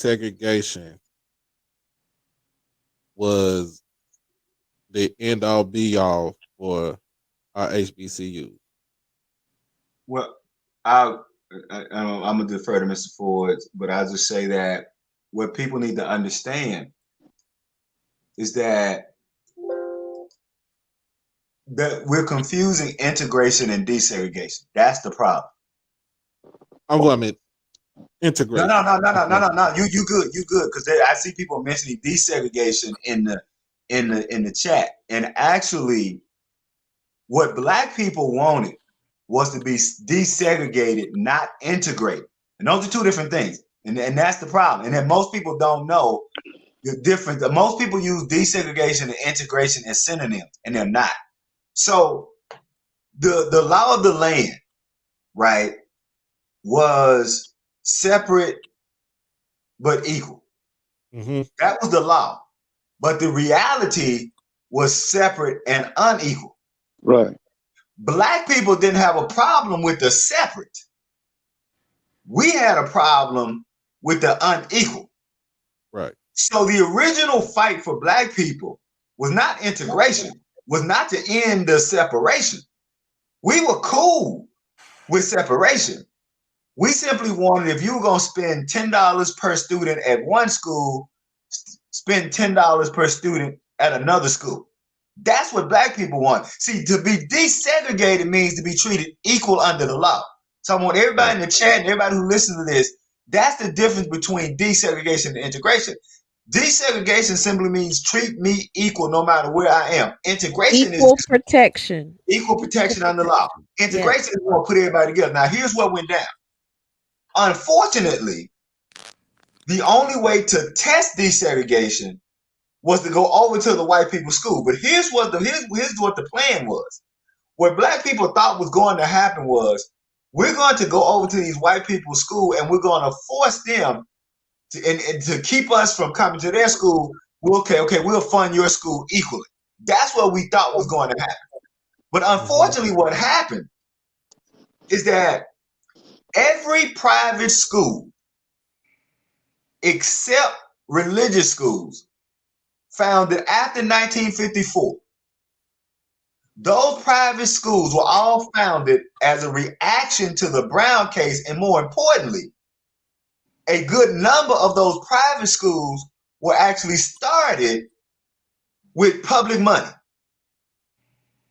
desegregation was the end all be all for our HBCUs? Well, I'm gonna defer to Mr. Ford, but I'll just say that what people need to understand is that we're confusing integration and desegregation. That's the problem. I mean integration. No. You good. Because I see people mentioning desegregation in the chat, and actually, what Black people wanted was to be desegregated, not integrated, and those are two different things. And that's the problem. And then most people don't know the difference. Most people use desegregation and integration as synonyms, and they're not. So the law of the land, right, was separate but equal. Mm-hmm. That was the law. But the reality was separate and unequal. Right. Black people didn't have a problem with the separate. We had a problem with the unequal. Right. So the original fight for Black people was not integration, was not to end the separation. We were cool with separation. We simply wanted, if you were going to spend $10 per student at one school, spend $10 per student at another school. That's what Black people want. See, to be desegregated means to be treated equal under the law. So I want everybody in the chat and everybody who listens to this, that's the difference between desegregation and integration. Desegregation simply means treat me equal no matter where I am. Integration equal is protection. Equal protection under law. Integration is going to put everybody together. Now, here's what went down. Unfortunately, the only way to test desegregation was to go over to the white people's school. But here's what the plan was. What Black people thought was going to happen was, we're going to go over to these white people's school and we're going to force them to keep us from coming to their school. We'll fund your school equally. That's what we thought was going to happen. But unfortunately, what happened is that every private school, except religious schools, found that after 1954, those private schools were all founded as a reaction to the Brown case, and more importantly, a good number of those private schools were actually started with public money.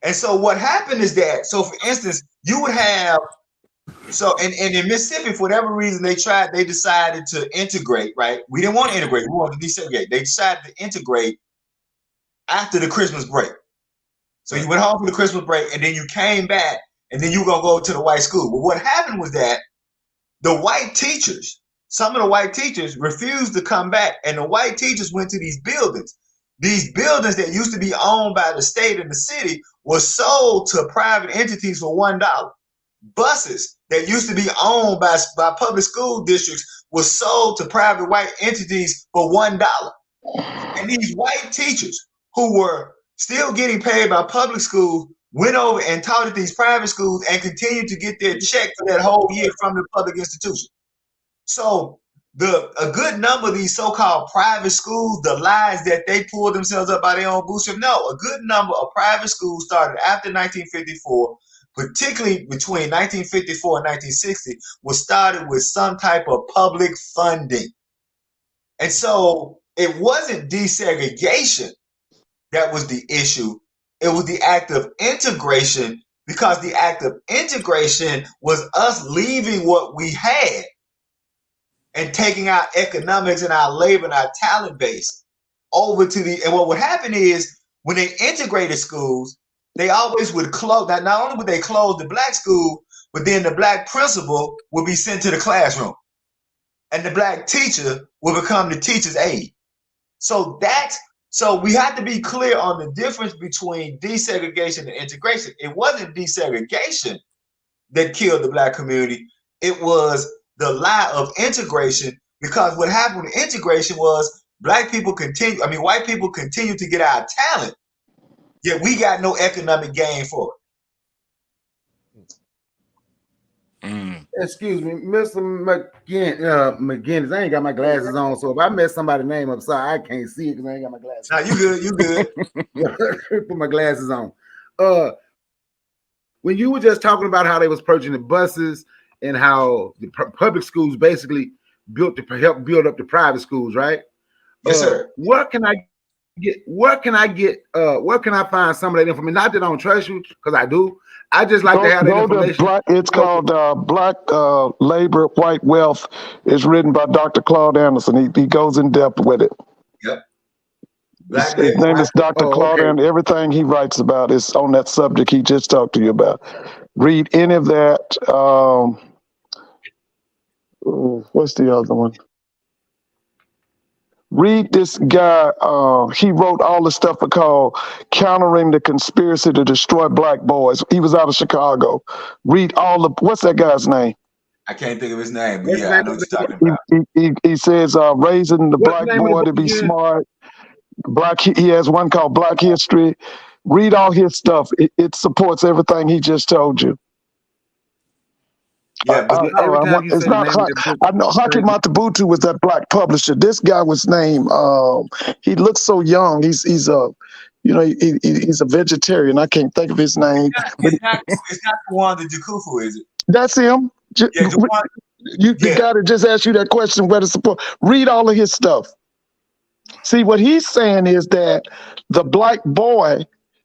And so what happened is that, so for instance, you would have, and in Mississippi, for whatever reason, they decided to integrate, right? We didn't want to integrate, we wanted to desegregate. They decided to integrate after the Christmas break. So you went home for the Christmas break, and then you came back, and then you were going to go to the white school. But what happened was that the white teachers, some of the white teachers refused to come back, and the white teachers went to these buildings. These buildings that used to be owned by the state and the city were sold to private entities for $1. Buses that used to be owned by public school districts were sold to private white entities for $1. And these white teachers who were still getting paid by public schools went over and taught at these private schools and continued to get their check for that whole year from the public institution. So a good number of these so-called private schools, the lies that they pulled themselves up by their own bootstrap, no, a good number of private schools started after 1954, particularly between 1954 and 1960, was started with some type of public funding. And so it wasn't desegregation that was the issue. It was the act of integration, because the act of integration was us leaving what we had and taking our economics and our labor and our talent base over to and what would happen is, when they integrated schools, they always would close. Not only would they close the Black school, but then the Black principal would be sent to the classroom, and the Black teacher would become the teacher's aide. So we have to be clear on the difference between desegregation and integration. It wasn't desegregation that killed the Black community. It was the lie of integration, because what happened with integration was white people continue to get our talent, yet we got no economic gain for it. Excuse me, Mr. McGinnis. I ain't got my glasses on, so if I mess somebody's name up, sorry, I can't see it because I ain't got my glasses. Nah, you good. You good. Put my glasses on. When you were just talking about how they was purchasing the buses and how the public schools basically built to help build up the private schools, right? Yes, sir. Where can I find some of that information? Not that I don't trust you, because I do. I just like to have that information. It's called Black Labor, White Wealth. It's written by Dr. Claude Anderson. He goes in depth with it. Yep. His name is Dr. Claude Anderson. Everything he writes about is on that subject he just talked to you about. Read any of that. What's the other one? Read this guy. He wrote all the stuff called Countering the Conspiracy to Destroy Black Boys. He was out of Chicago. Read all the, what's that guy's name? I can't think of his name, but yeah, I know what you're talking about. He says raising the black boy to be smart. He has one called Black History. Read all his stuff. It supports everything he just told you. Yeah, but it's not. I know Haki Matabutu was that black publisher. This guy was named. He looks so young. He's a, he's a vegetarian. I can't think of his name. It's not Kawanda Jakufu, is it? That's him. The guy that just asked you that question, where to support. Read all of his stuff. See, what he's saying is that the black boy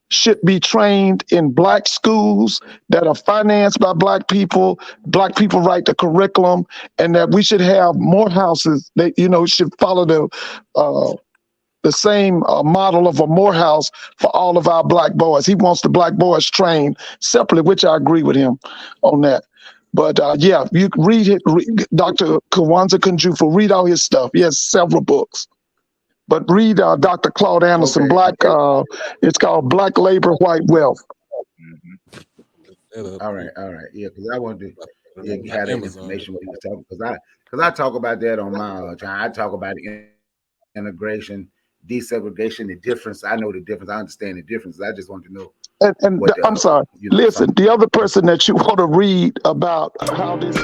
should be trained in black schools that are financed by black people. Black people write the curriculum, and that we should have more houses that, should follow the same model of a Morehouse for all of our black boys. He wants the black boys trained separately, which I agree with him on that. But you can read Dr. Kawanza Kunjufu, read all his stuff. He has several books. But read Dr. Claude Anderson, it's called Black Labor, White Wealth. All right. Yeah, because I wanted to have that information what he was talking, because I talk about that on my channel. I talk about integration, desegregation, the difference. I know the difference. I understand the difference. I just want to know. I'm sorry. Listen, the other person that you want to read about how this